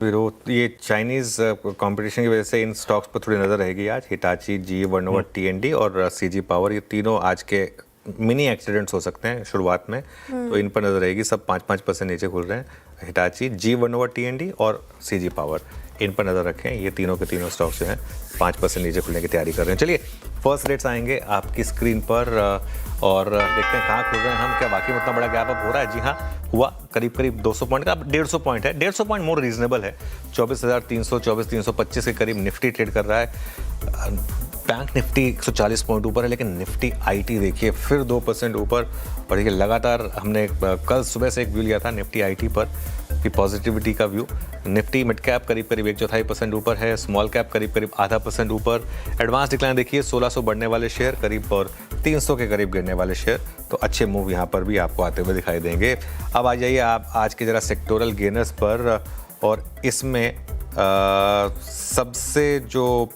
विरोध ये Chinese competition की वजह से इन स्टॉक्स पर थोड़ी नज़र रहेगी आज। हिटाची, जी वर्नोवा, टीएनडी और सीजी पावर, ये तीनों आज के मिनी एक्सीडेंट्स हो सकते हैं शुरुआत में, तो इन पर नज़र रहेगी। सब 5-5% नीचे खुल रहे हैं। हिटाची, जी वर्नोवा, टीएनडी और सीजी पावर, इन पर नज़र रखें। ये तीनों के तीनों स्टॉक्स जो हैं 5% नीचे खुलने की तैयारी कर रहे हैं। चलिए फर्स्ट रेट्स आएंगे आपकी स्क्रीन पर और देखते हैं कहाँ खुल रहे हैं हम। क्या वाकई में उतना बड़ा गैप अप हो रहा है? जी हाँ, हुआ। करीब 200 पॉइंट का, अब 150 पॉइंट है। 150 पॉइंट मोर रीजनेबल है। 24,300, 24,325 के करीब निफ्टी ट्रेड कर रहा है। बैंक निफ्टी 140 पॉइंट ऊपर है, लेकिन निफ्टी आईटी देखिए फिर 2% ऊपर। और देखिए लगातार हमने कल सुबह से एक व्यू लिया था निफ्टी आईटी पर कि पॉजिटिविटी का व्यू। निफ्टी मिड कैप करीब 1/4% ऊपर है, स्मॉल कैप करीब आधा % ऊपर। एडवांस डिक्लाइन देखिए 1600 बढ़ने वाले शेयर करीब और 300 के करीब गिरने वाले शेयर। तो अच्छे मूव यहाँ पर भी आपको आते हुए दिखाई देंगे। अब आ जाइए आप आज के ज़रा सेक्टोरल गेनर्स पर, और इसमें सबसे जो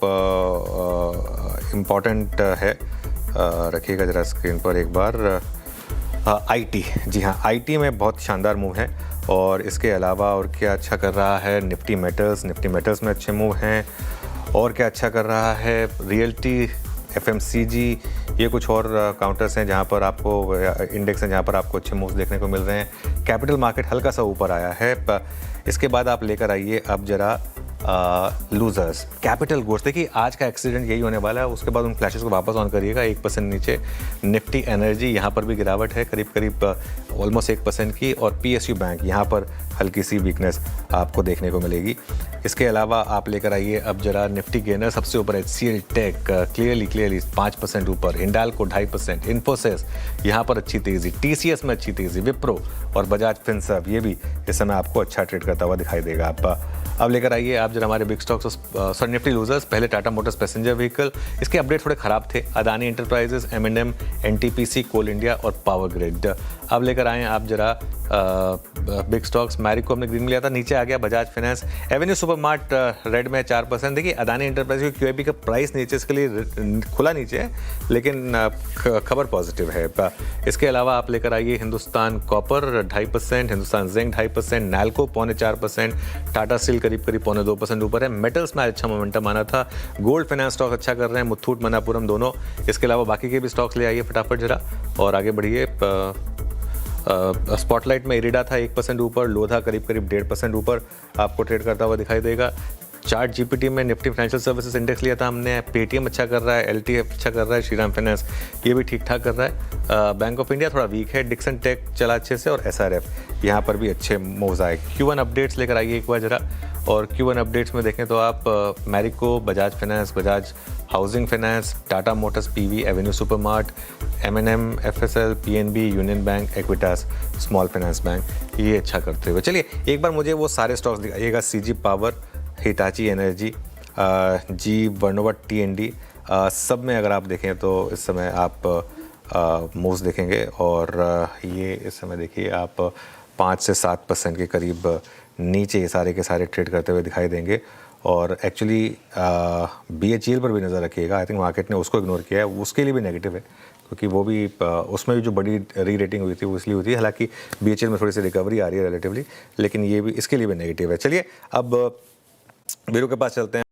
इम्पॉर्टेंट है, रखिएगा ज़रा स्क्रीन पर एक बार, आईटी। जी हाँ, आईटी में बहुत शानदार मूव है। और इसके अलावा और क्या अच्छा कर रहा है? निफ्टी मेटल्स में अच्छे मूव हैं। और क्या अच्छा कर रहा है? रियल्टी, एफएमसीजी, ये कुछ और काउंटर्स हैं जहाँ पर आपको, इंडेक्स हैं जहाँ पर आपको अच्छे मूव्स देखने को मिल रहे हैं। कैपिटल मार्केट हल्का सा ऊपर आया है। इसके बाद आप लेकर आइए अब जरा लूजर्स, कैपिटल गुड्स। देखिए आज का एक्सीडेंट यही होने वाला है। उसके बाद उन फ्लैशेस को वापस ऑन करिएगा 1% नीचे। निफ्टी एनर्जी यहाँ पर भी गिरावट है करीब ऑलमोस्ट 1% की। और पीएसयू बैंक यहाँ पर हल्की सी वीकनेस आपको देखने को मिलेगी। इसके अलावा आप लेकर आइए अब जरा निफ्टी गेनर। सबसे ऊपर HCL टेक क्लियरली 5% ऊपर, हिंडाल्को 2.5%, इन्फोसिस यहाँ पर अच्छी तेज़ी, TCS में अच्छी तेज़ी, विप्रो और बजाज फिनसर्व ये भी इस समय आपको अच्छा ट्रेड करता हुआ दिखाई देगा। आप अब लेकर आइए आप जरा हमारे big stocks, sorry Nifty losers. पहले टाटा मोटर्स पैसेंजर व्हीकल, इसके अपडेट थोड़े ख़राब थे। अदानी एंटरप्राइजेस, M&M, NTPC, कोल इंडिया और पावर ग्रिड। अब लेकर आए आप जरा बिग स्टॉक्स। मैरिको हमने ग्रीन में लिया था, नीचे आ गया। Bajaj finance, Avenue supermart red में 4%। देखिए अदानी एंटरप्राइज की QIP का प्राइस नीचे, इसके लिए खुला नीचे है, लेकिन खबर पॉजिटिव है। इसके अलावा आप लेकर आइए Hindustan copper 2.5%, Hindustan zinc 2.5%, NALCO 0.4%, Tata steel करीब 0.2% ऊपर है। मेटल्स में अच्छा मोमेंटम आना था। गोल्ड फाइनेंस स्टॉक अच्छा कर रहे हैं, मुथूट, मनापुरम दोनों। इसके अलावा बाकी के भी स्टॉक्स ले आइए फटाफट जरा और आगे बढ़िए। स्पॉटलाइट में इरिडा था 1% ऊपर, लोधा करीब 1.5% ऊपर आपको ट्रेड करता हुआ दिखाई देगा। चार्ट जीपीटी में निफ्टी फाइनेंशियल सर्विसेज इंडेक्स लिया था हमने। पेटीएम अच्छा कर रहा है, LTF अच्छा कर रहा है, श्रीराम फाइनेंस ये भी ठीक ठाक कर रहा है। बैंक ऑफ इंडिया थोड़ा वीक है, डिक्सन टेक चला अच्छे से, और SRF यहाँ पर भी अच्छे मूव्स आए। Q1 अपडेट्स लेकर आइए एक बार जरा। और Q1 अपडेट्स में देखें तो आप Marico, Bajaj finance, Bajaj housing finance, Tata Motors PV, Avenue supermart, M&M, FSL, PNB, union bank, Equitas, small finance bank ये अच्छा करते हुए। चलिए एक बार मुझे वो सारे स्टॉक्स दिखाइएगा। CG power, Hitachi energy, GE Vernova, TND, सब में अगर आप देखें तो इस समय आप मूव्स देखेंगे। और ये इस समय देखिए आप 5 से 7% के करीब नीचे ये सारे के सारे ट्रेड करते हुए दिखाई देंगे। और एक्चुअली BHEL पर भी नज़र रखिएगा। आई थिंक मार्केट ने उसको इग्नोर किया है, उसके लिए भी नेगेटिव है, क्योंकि वो भी उसमें भी जो बड़ी री रेटिंग हुई थी वो इसलिए हुई थी। हालांकि BHEL में थोड़ी सी रिकवरी आ रही है रिलेटिवली, लेकिन ये भी इसके लिए भी नेगेटिव है। चलिए अब वीरू के पास चलते हैं।